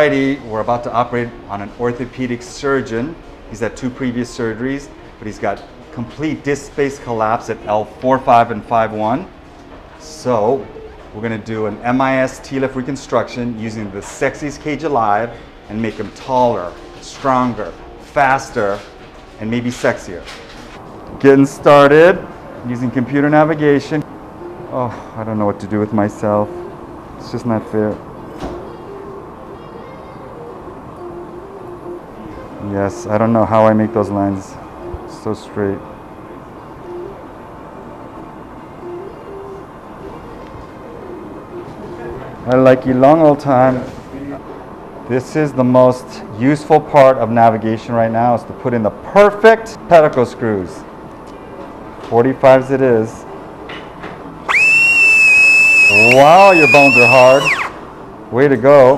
Alrighty, we're about to operate on an orthopedic surgeon. He's had 2 previous surgeries, but he's got complete disc space collapse at L45 and 5-1. So we're gonna do an MIS TLIF reconstruction using the sexiest cage alive and make him taller, stronger, faster, and maybe sexier. Getting started using computer navigation. Oh, I don't know what to do with myself. It's just not fair. Yes, I don't know how I make those lines so straight. I like you long old time. This is the most useful part of navigation right now, is to put in the perfect pedico screws. 45s it is. Wow, your bones are hard. Way to go.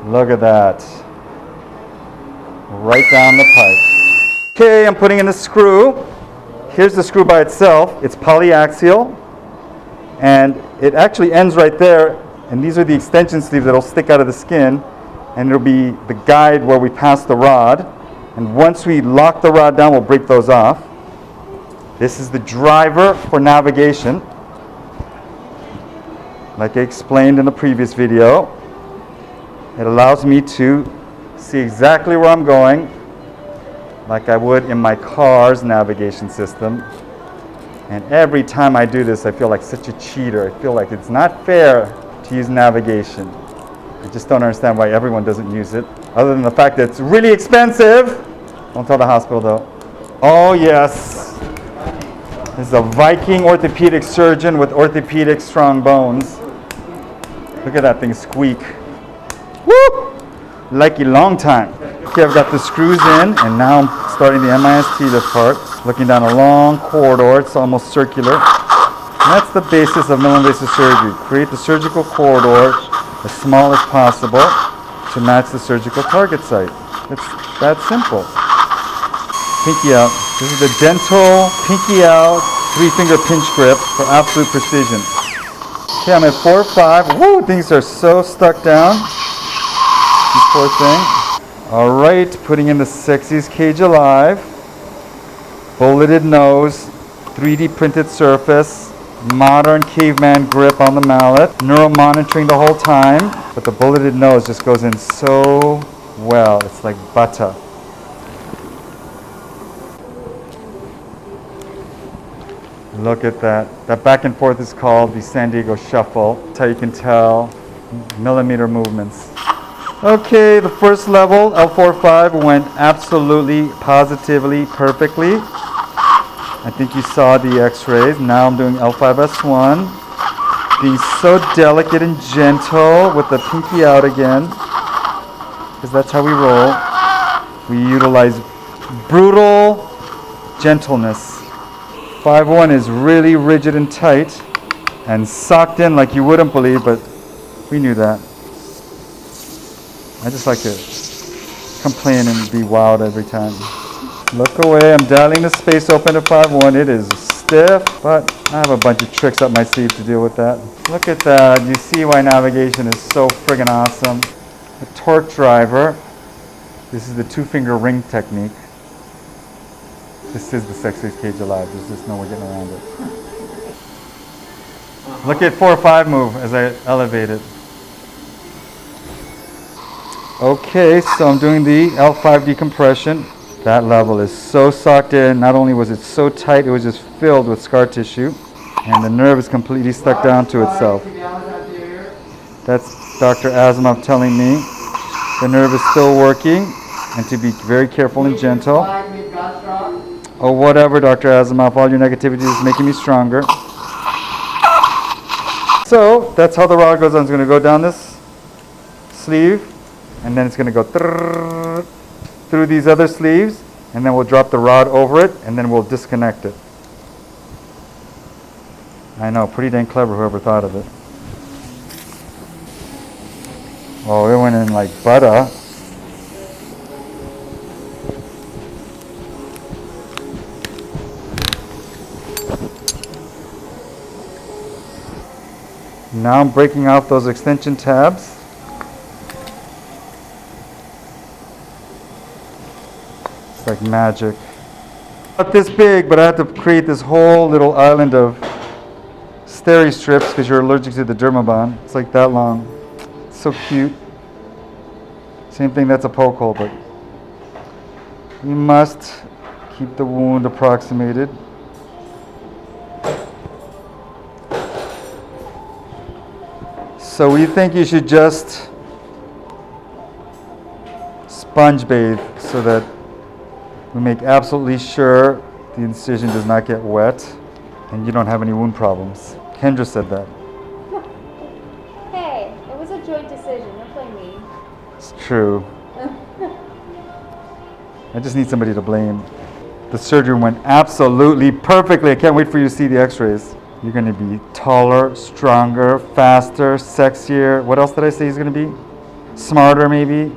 Look at that. Right down the pipe. Okay, I'm putting in the screw. Here's the screw by itself. It's polyaxial, and it actually ends right there. And these are the extension sleeves that'll stick out of the skin, and it'll be the guide where we pass the rod. And once we lock the rod down, we'll break those off. This is the driver for navigation. Like I explained in the previous video, it allows me to see exactly where I'm going, like I would in my car's navigation system. And every time I do this, I feel like such a cheater. I feel like it's not fair to use navigation. I just don't understand why everyone doesn't use it, other than the fact that it's really expensive. Don't tell the hospital though. Oh yes, this is a Viking orthopedic surgeon with orthopedic strong bones. Look at that thing squeak. Woo! Like a long time. Okay, I've got the screws in, and now I'm starting the MIS TLIF part. Looking down a long corridor, it's almost circular. And that's the basis of minimally invasive surgery. Create the surgical corridor as small as possible to match the surgical target site. It's that simple. Pinky out. This is the dental pinky out 3-finger pinch grip for absolute precision. Okay, I'm at 4-5. Woo, things are so stuck down. Poor thing. All right, putting in the sexiest cage alive. Bulleted nose, 3D printed surface, modern caveman grip on the mallet, neural monitoring the whole time, but the bulleted nose just goes in so well. It's like butter. Look at that. That back and forth is called the San Diego Shuffle. That's how you can tell millimeter movements. Okay, the first level, L45, went absolutely, positively, perfectly. I think you saw the x-rays. Now I'm doing L5S1. Being so delicate and gentle with the pinky out again, because that's how we roll. We utilize brutal gentleness. 5-1 is really rigid and tight and socked in like you wouldn't believe, but we knew that. I just like to complain and be wild every time. Look away, I'm dialing the space open to 5-1. It is stiff, but I have a bunch of tricks up my sleeve to deal with that. Look at that, you see why navigation is so friggin' awesome. The torque driver. This is the 2-finger ring technique. This is the sexiest cage alive. There's just no way getting around it. Look at 4-5 move as I elevate it. Okay, so I'm doing the L5 decompression. That level is so socked in. Not only was it so tight, it was just filled with scar tissue. And the nerve is completely stuck down to itself. That's Dr. Asimov telling me the nerve is still working and to be very careful and gentle. Oh, whatever, Dr. Asimov, all your negativity is making me stronger. So that's how the rod goes on. It's going to go down this sleeve, and then it's going to go through these other sleeves, and then we'll drop the rod over it, and then we'll disconnect it. I know, pretty dang clever, whoever thought of it. Oh, it went in like butter. Now I'm breaking off those extension tabs. It's like magic. Not this big, but I had to create this whole little island of steri strips because you're allergic to the dermabond. It's like that long. It's so cute. Same thing, that's a poke hole, but you must keep the wound approximated. So we think you should just sponge bathe so that we make absolutely sure the incision does not get wet and you don't have any wound problems. Kendra said that. Hey, it was a joint decision, don't blame me. It's true. I just need somebody to blame. The surgery went absolutely perfectly. I can't wait for you to see the x-rays. You're going to be taller, stronger, faster, sexier. What else did I say he's going to be? Smarter, maybe.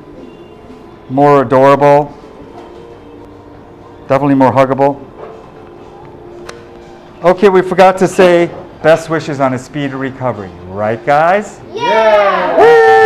More adorable. Definitely more huggable. Okay, we forgot to say best wishes on a speedy recovery. Right, guys? Yeah! Woo!